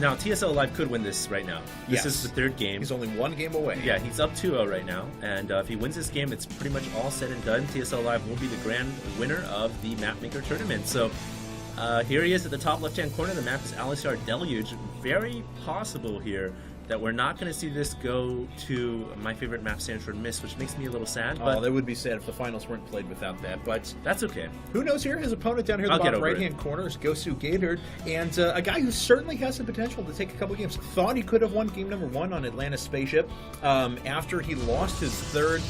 Now, TSL.aLive could win this right now. This is the third game. He's only one game away. Yeah, he's up 2-0 right now. And if he wins this game, it's pretty much all said and done. TSL.aLive will be the grand winner of the Mapmaker tournament. So here he is at the top left-hand corner. The map is Alistar Deluge. Very possible here that we're not going to see this go to my favorite map, Sanford Mist, which makes me a little sad. But oh, that would be sad if the finals weren't played without that, but that's okay. Who knows here? His opponent down here in the bottom right-hand corner is GoSu.Gatored, and a guy who certainly has the potential to take a couple games. Thought he could have won game number 1 on Atlantis Spaceship after he lost his third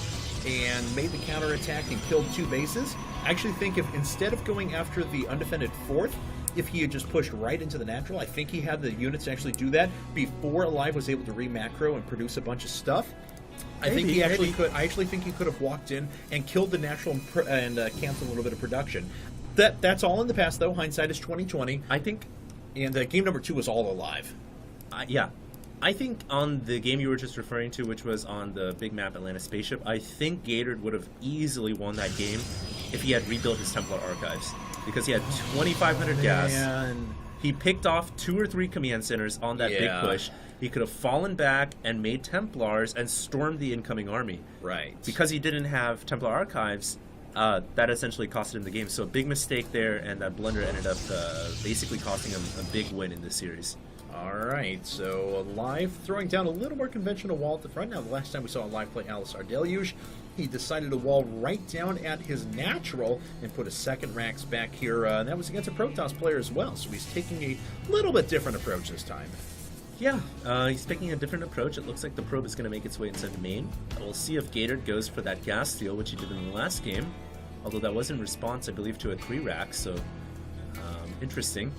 and made the counterattack and killed 2 bases. I actually think if instead of going after the undefended 4th, if he had just pushed right into the natural, I think he had the units to actually do that before Alive was able to re-macro and produce a bunch of stuff. I think he actually could. I actually think he could have walked in and killed the natural and canceled a little bit of production. That's all in the past, though. Hindsight is 20/20. I think, and game number 2 was all Alive. Yeah. I think on the game you were just referring to, which was on the big map Atlantis Spaceship, I think Gatored would have easily won that game if he had rebuilt his Templar archives. Because he had 2,500 gas. Man. He picked off 2 or 3 command centers on that big push. He could have fallen back and made Templars and stormed the incoming army. Right. Because he didn't have Templar archives, that essentially costed him the game. So a big mistake there, and that blunder ended up basically costing him a big win in this series. All right, so Alive throwing down a little more conventional wall at the front. Now, the last time we saw Alive play Alistar Deluge, he decided to wall right down at his natural and put a second Rax back here. And that was against a Protoss player as well, so he's taking a little bit different approach this time. Yeah, he's taking a different approach. It looks like the probe is going to make its way inside the main. We'll see if Gatored goes for that gas steal, which he did in the last game. Although that was in response, I believe, to a 3 Rax, so interesting.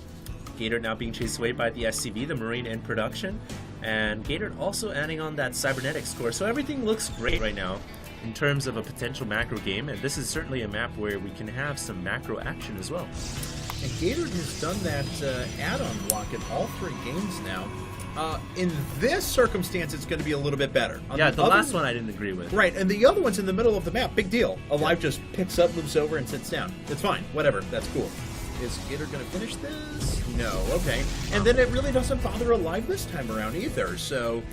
Gatored now being chased away by the SCV, the Marine in production, and Gatored also adding on that cybernetic score. So everything looks great right now in terms of a potential macro game, and this is certainly a map where we can have some macro action as well. And Gatored has done that add-on block in all 3 games now. In this circumstance, it's going to be a little bit better. Yeah, the last one I didn't agree with. Right, and the other one's in the middle of the map. Big deal. Alive just picks up, moves over, and sits down. It's fine. Whatever. That's cool. Is Gatored going to finish this? No. Okay. And then it really doesn't bother Alive this time around either. So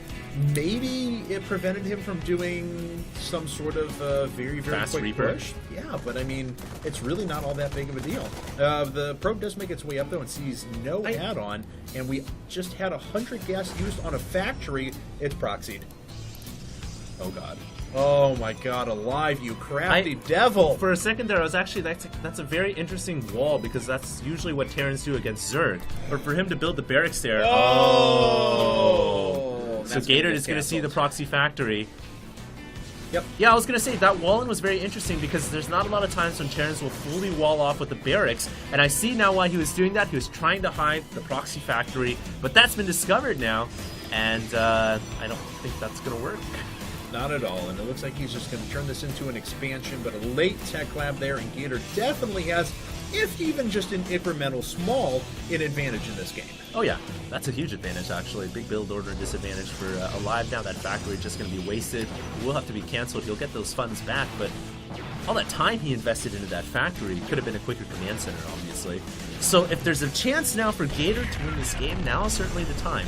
maybe it prevented him from doing some sort of very, very fast quick Reaper push. Yeah, but I mean, it's really not all that big of a deal. The probe does make its way up, though, and sees no add-on. And we just had 100 gas used on a factory. It's proxied. Oh, God. Oh my God, Alive, you crafty devil! For a second there, I was actually, that's a very interesting wall, because that's usually what Terrans do against Zerg. But for him to build the barracks there, so Gatored is going to see the proxy factory. Yep. Yeah, I was going to say, that wall-in was very interesting, because there's not a lot of times when Terrans will fully wall off with the barracks, and I see now why he was doing that. He was trying to hide the proxy factory, but that's been discovered now, and I don't think that's going to work. Not at all, and it looks like he's just going to turn this into an expansion, but a late tech lab there, and Gatored definitely has, if even just an incremental small, an advantage in this game. Oh yeah, that's a huge advantage actually. Big build order disadvantage for Alive now. That factory is just going to be wasted. It will have to be canceled. He'll get those funds back, but all that time he invested into that factory could have been a quicker command center, obviously. So if there's a chance now for Gatored to win this game, now is certainly the time.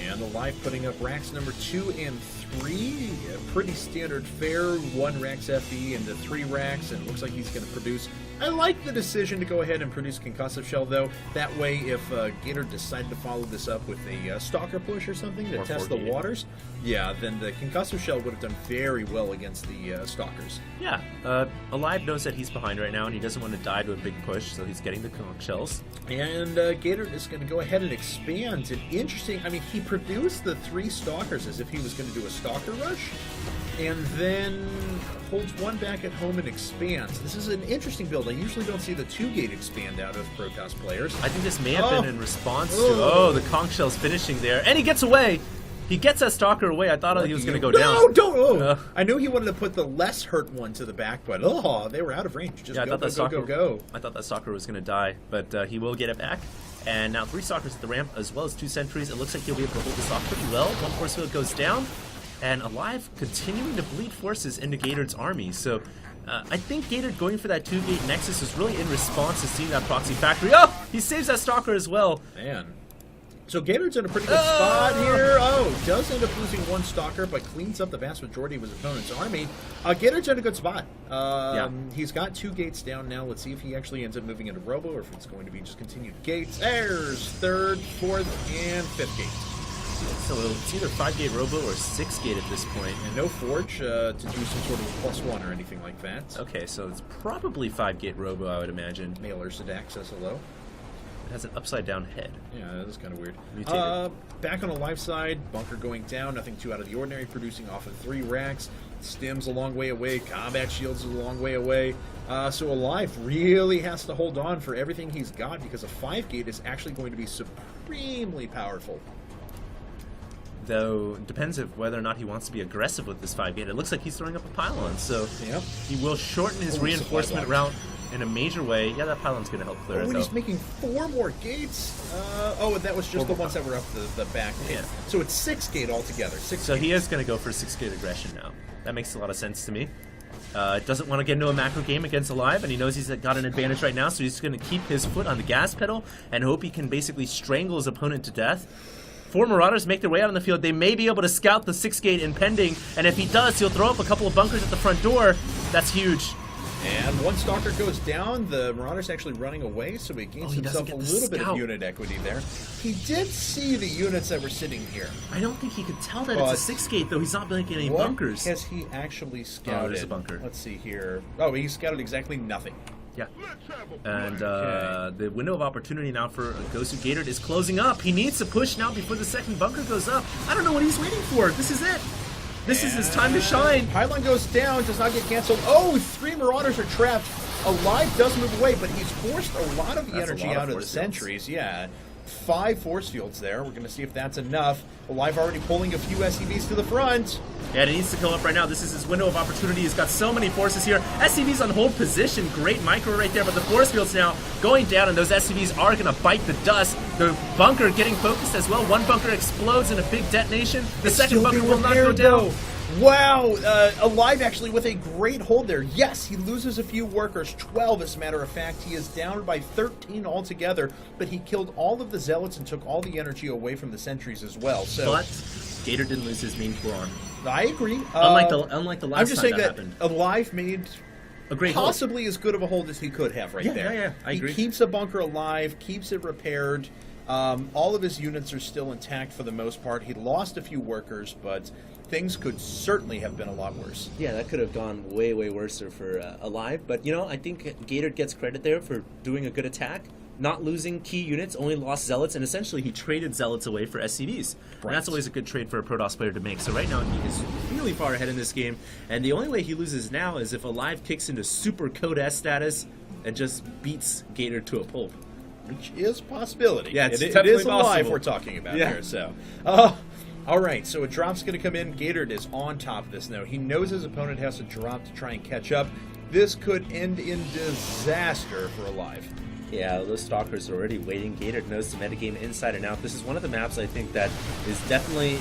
And Alive putting up racks number 2 and 3. A pretty standard fare. 1 Rax FE into 3 racks, and it looks like he's going to produce. I like the decision to go ahead and produce Concussive Shell, though. That way, if Gatored decided to follow this up with a Stalker push or something to test the waters, yeah, then the Concussive Shell would have done very well against the Stalkers. Yeah, Alive knows that he's behind right now, and he doesn't want to die to a big push, so he's getting the Conch Shells. And Gatored is going to go ahead and expand. And interesting, I mean, he produced the 3 Stalkers as if he was going to do a Stalker rush, and then holds 1 back at home and expands. This is an interesting build. I usually don't see the 2-gate expand out of Protoss players. I think this may have been in response to, the Conch Shell's finishing there, and he gets away! He gets that Stalker away. I thought he was going to go down. No, don't! I knew he wanted to put the less hurt one to the back, but they were out of range. Just yeah, go. I thought that Stalker was going to die, but he will get it back. And now 3 Stalkers at the ramp, as well as 2 sentries. It looks like he'll be able to hold this off pretty well. 1 force field goes down, and Alive continuing to bleed forces into Gatored's army. So I think Gatored going for that 2-gate Nexus was really in response to seeing that proxy factory. Oh, he saves that Stalker as well. Man. So Gatord's in a pretty good spot here. Oh, does end up losing one Stalker, but cleans up the vast majority of his opponent's army. Gatord's in a good spot. He's got 2 gates down now. Let's see if he actually ends up moving into Robo, or if it's going to be just continued gates. There's 3rd, 4th, and 5th gate. So it's either 5-gate Robo or 6-gate at this point. And no Forge to do some sort of +1 or anything like that. Okay, so it's probably 5-gate Robo, I would imagine. Mailers to access hello. It has an upside-down head. Yeah, that is kind of weird. Mutated. Back on the live side, Bunker going down, nothing too out of the ordinary, producing off of 3 racks. Stim's a long way away, Combat Shields is a long way away. So Alive really has to hold on for everything he's got, because a 5-gate is actually going to be supremely powerful. Though, it depends on whether or not he wants to be aggressive with this 5-gate. It looks like he's throwing up a pylon, so he will shorten his reinforcement route in a major way. Yeah, that pylon's going to help clear it, though. He's making 4 more gates. That was just the ones that were up the back. Yeah. So it's 6-gate altogether. So he is going to go for 6-gate aggression now. That makes a lot of sense to me. Doesn't want to get into a macro game against Alive, and he knows he's got an advantage right now, so he's going to keep his foot on the gas pedal and hope he can basically strangle his opponent to death. 4 Marauders make their way out on the field. They may be able to scout the 6-gate impending, and if he does, he'll throw up a couple of bunkers at the front door. That's huge. And one Stalker goes down. The Marauder's actually running away, so he gains himself a little bit of unit equity there. He did see the units that were sitting here. I don't think he could tell that it's a 6-gate, though. He's not making any bunkers. Has he actually scouted? Oh, there's a bunker. Let's see here. Oh, he scouted exactly nothing. Yeah. And the window of opportunity now for GoSu.Gatored is closing up. He needs to push now before the second bunker goes up. I don't know what he's waiting for. This is it. This is his time to shine. Pylon goes down, does not get canceled. Oh, 3 Marauders are trapped. Alive does move away, but he's forced a lot of the energy out of the sentries. Yeah. 5 force fields there. We're going to see if that's enough. Alive already pulling a few SCVs to the front. Yeah, it needs to come up right now. This is his window of opportunity. He's got so many forces here. SCVs on hold position. Great micro right there, but the force fields now going down, and those SCVs are going to bite the dust. The bunker getting focused as well. One bunker explodes in a big detonation. The second bunker will not go down. Wow, Alive actually with a great hold there. Yes, he loses a few workers, 12 as a matter of fact. He is down by 13 altogether, but he killed all of the Zealots and took all the energy away from the sentries as well. So, but Gator didn't lose his main core arm. I agree. Unlike the last I'm just saying that happened. Alive made a great possibly as good of a hold as he could have there. Yeah, I agree. He keeps a bunker alive, keeps it repaired. All of his units are still intact for the most part. He lost a few workers, but things could certainly have been a lot worse. Yeah, that could have gone way, way worse for Alive. But, I think Gatored gets credit there for doing a good attack. Not losing key units, only lost Zealots, and essentially he traded Zealots away for SCVs. Right. And that's always a good trade for a Protoss player to make. So right now he is really far ahead in this game, and the only way he loses now is if Alive kicks into Super Code S status and just beats Gatored to a pulp. Which is a possibility. Yeah, it is possible. Alive we're talking about here. So, all right, so a drop's going to come in. Gatored is on top of this now. He knows his opponent has to drop to try and catch up. This could end in disaster for Alive. Yeah, those Stalkers are already waiting. Gatored knows the metagame inside and out. This is one of the maps I think that is definitely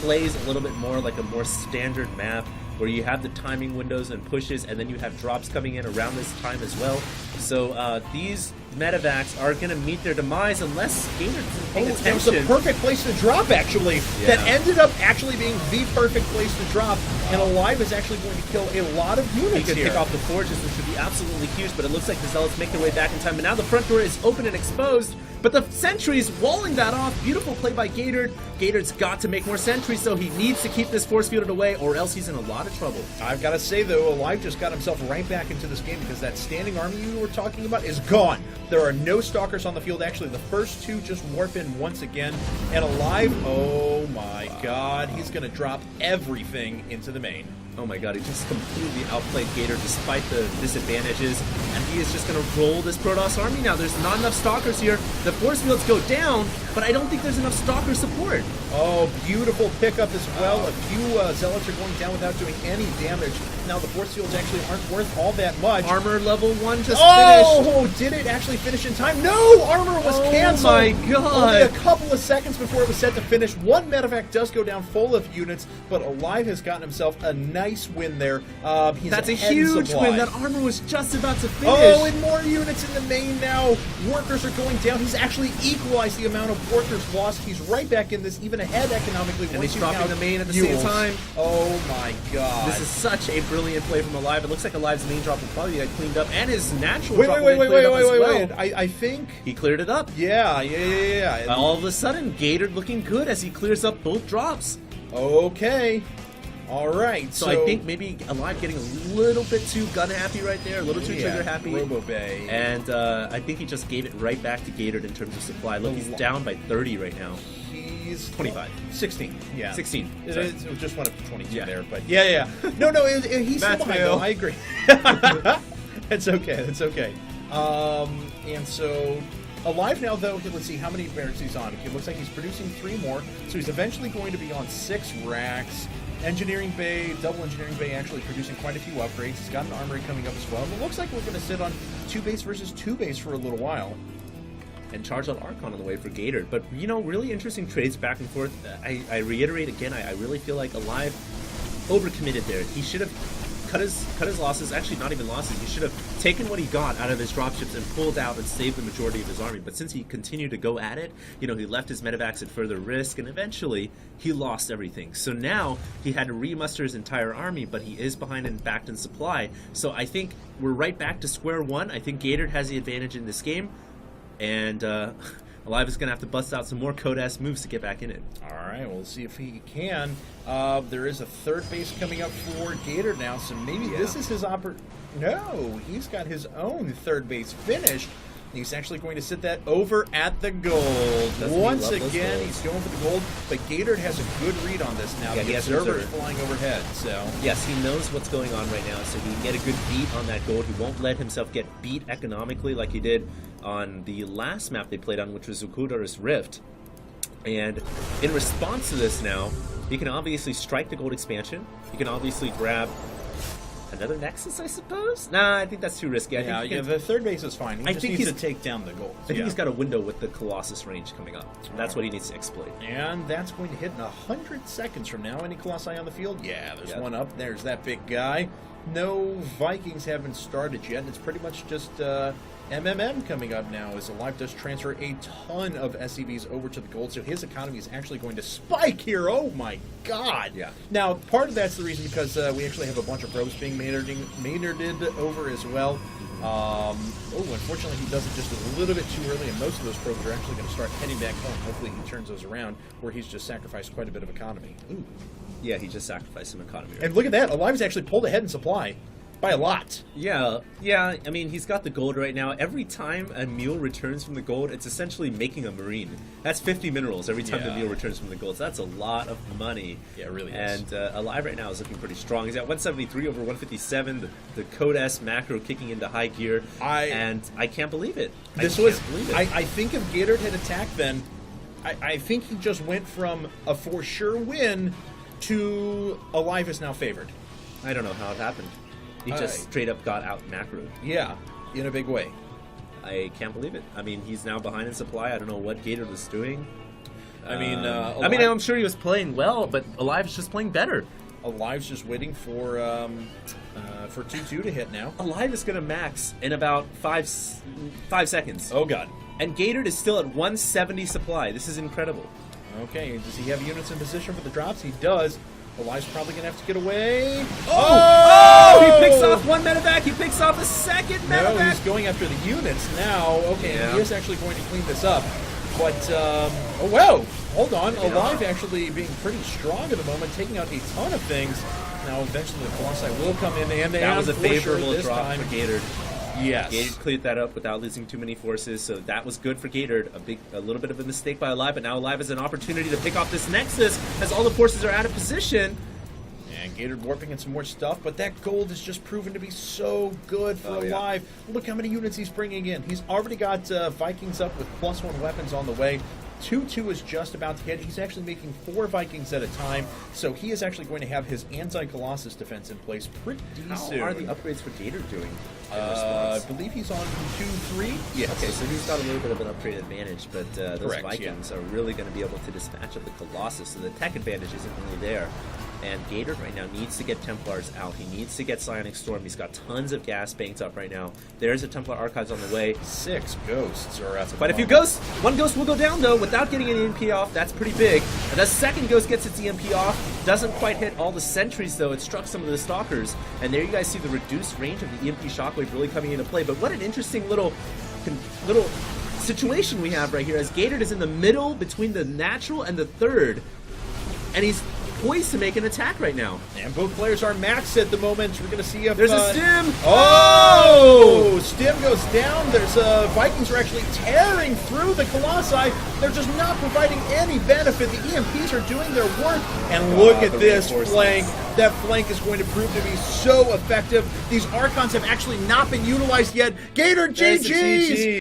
plays a little bit more like a more standard map, where you have the timing windows and pushes, and then you have drops coming in around this time as well. So these medevacs are going to meet their demise unless Gatored isn't paying attention. It was the perfect place to drop, actually. Yeah. That ended up actually being the perfect place to drop, and Alive is actually going to kill a lot of units here. He could pick off the Forges, which would be absolutely huge, but it looks like the Zealots make their way back in time. But now the front door is open and exposed, but the sentries walling that off. Beautiful play by Gatored. Gatored's got to make more sentries, so he needs to keep this force fielded away, or else he's in a lot of trouble. I've got to say, though, Alive just got himself right back into this game, because that standing army you were talking about is gone. There are no Stalkers on the field. Actually, the first 2 just warp in once again. And Alive, oh my god, he's going to drop everything into the main. Oh my god, he just completely outplayed Gatored despite the disadvantages, and he is just going to roll this Protoss army now. There's not enough Stalkers here. The force fields go down, but I don't think there's enough Stalker support. Oh, beautiful pickup as well. A few Zealots are going down without doing any damage. Now the force fields actually aren't worth all that much. Armor level 1 just finished. Oh, did it actually finish in time? No, armor was canceled. Oh my god. Only a couple of seconds before it was set to finish. One medevac does go down full of units, but Alive has gotten himself a nice win there. That's a huge win. That armor was just about to finish. Oh, and more units in the main now. Workers are going down. He's actually equalized the amount of Workers lost. He's right back in this, even ahead economically. And he's dropping the main at the same time. Oh my god. This is such a brilliant play from ALive. It looks like ALive's main drop will probably get cleaned up, and his natural drop will get cleaned up as well. I think he cleared it up. Yeah. All of a sudden, Gatored looking good as he clears up both drops. Okay. All right. So I think maybe ALive getting a little bit too gun happy right there, a little too trigger happy. RoboBay. And I think he just gave it right back to Gatored in terms of supply. Look, he's down by 30 right now. He's 25. 16. Yeah. 16. It just went up to 22 there, but yeah. No, he's still behind though. I agree. That's okay. And so ALive now, though, let's see how many barracks he's on. It looks like he's producing 3 more, so he's eventually going to be on 6 racks. Engineering Bay, double Engineering Bay, actually producing quite a few upgrades. He's got an armory coming up as well. And it looks like we're going to sit on 2 base versus 2 base for a little while. And charge out Archon on the way for Gatored. But, you know, really interesting trades back and forth. I reiterate again, I really feel like ALive overcommitted there. He should have cut his losses, actually not even losses. He should have taken what he got out of his dropships and pulled out and saved the majority of his army. But since he continued to go at it, you know, he left his medevacs at further risk, and eventually he lost everything. So now he had to remuster his entire army, but he is behind and backed in supply. So I think we're right back to square one. I think Gatored has the advantage in this game, and ALive is going to have to bust out some more code-ass moves to get back in it. All right, we'll see if he can. There is a 3rd base coming up for Gatored now, so maybe this is his No, he's got his own 3rd base finished. He's actually going to sit that over at the gold. Once again, he's going for the gold, but Gatored has a good read on this now. The observer is flying overhead, so... Yes, he knows what's going on right now, so he can get a good beat on that gold. He won't let himself get beat economically like he did on the last map they played on, which was Zukudar's Rift. And in response to this now, he can obviously strike the gold expansion. He can obviously grab another Nexus, I suppose? Nah, I think that's too risky. The 3rd base is fine. He just needs to take down the gold. I think he's got a window with the Colossus range coming up. That's what he needs to exploit. And that's going to hit in 100 seconds from now. Any Colossi on the field? Yeah, there's one up. There's that big guy. No Vikings haven't started yet. It's pretty much just MMM coming up now as ALive does transfer a ton of SCVs over to the gold, so his economy is actually going to spike here. Oh my god! Yeah. Now, part of that's the reason because we actually have a bunch of probes being Maynarded over as well. Unfortunately, he does it just a little bit too early, and most of those probes are actually going to start heading back home. Hopefully, he turns those around, where he's just sacrificed quite a bit of economy. Ooh. Yeah, he just sacrificed some economy. And look at that. ALive's actually pulled ahead in supply. By a lot. Yeah. I mean, he's got the gold right now. Every time a mule returns from the gold, it's essentially making a marine. That's 50 minerals every time the mule returns from the gold. So that's a lot of money. Yeah, it really is. And ALive right now is looking pretty strong. He's at 173 over 157. The Code S macro kicking into high gear. And I can't believe it. I think if Gatored had attacked then, I think he just went from a for sure win to ALive is now favored. I don't know how it happened. He just straight up got out macroed. Yeah, in a big way. I can't believe it. I mean, he's now behind in supply. I don't know what Gatored was doing. I'm sure he was playing well, but ALive's just playing better. ALive's just waiting for 2-2 to hit now. ALive is going to max in about 5 seconds. Oh, God. And Gatored is still at 170 supply. This is incredible. Okay, does he have units in position for the drops? He does. ALive's probably going to have to get away. He picks off one medevac. He picks off a second medevac. No, he's going after the units now. Okay, he is actually going to clean this up. But, hold on. ALive actually being pretty strong at the moment, taking out a ton of things. Now, eventually the Colossi will come in, and that was a favorable drop for Gatored. Yes. Gatored cleared that up without losing too many forces, so that was good for Gatored. A little bit of a mistake by ALive, but now ALive has an opportunity to pick off this Nexus as all the forces are out of position. And Gatored warping in some more stuff, but that gold has just proven to be so good for ALive. Look how many units he's bringing in. He's already got Vikings up with +1 weapons on the way. 2-2 is just about to hit. He's actually making 4 Vikings at a time, so he is actually going to have his anti-Colossus defense in place pretty soon. How are the upgrades for Gatored doing? I believe he's on 2-3. Yes. Okay, so he's got a little bit of an upgrade advantage, but those Vikings are really going to be able to dispatch of the Colossus, so the tech advantage isn't really there. And Gaterd right now needs to get Templars out. He needs to get Psionic Storm. He's got tons of gas banked up right now. There's a Templar Archives on the way. 6 ghosts are at the Quite a few ghosts. One ghost will go down, though, without getting an EMP off. That's pretty big. And the second ghost gets its EMP off. Doesn't quite hit all the sentries, though. It struck some of the stalkers. And there you guys see the reduced range of the EMP Shockwave really coming into play. But what an interesting little situation we have right here, as Gaterd is in the middle between the natural and the third. And he's poised to make an attack right now. And both players are maxed at the moment. We're going to see if... There's a stim! Oh! Stim goes down. There's Vikings are actually tearing through the Colossi. They're just not providing any benefit. The EMPs are doing their work. And look at this flank. That flank is going to prove to be so effective. These Archons have actually not been utilized yet. Gaterd, GG's!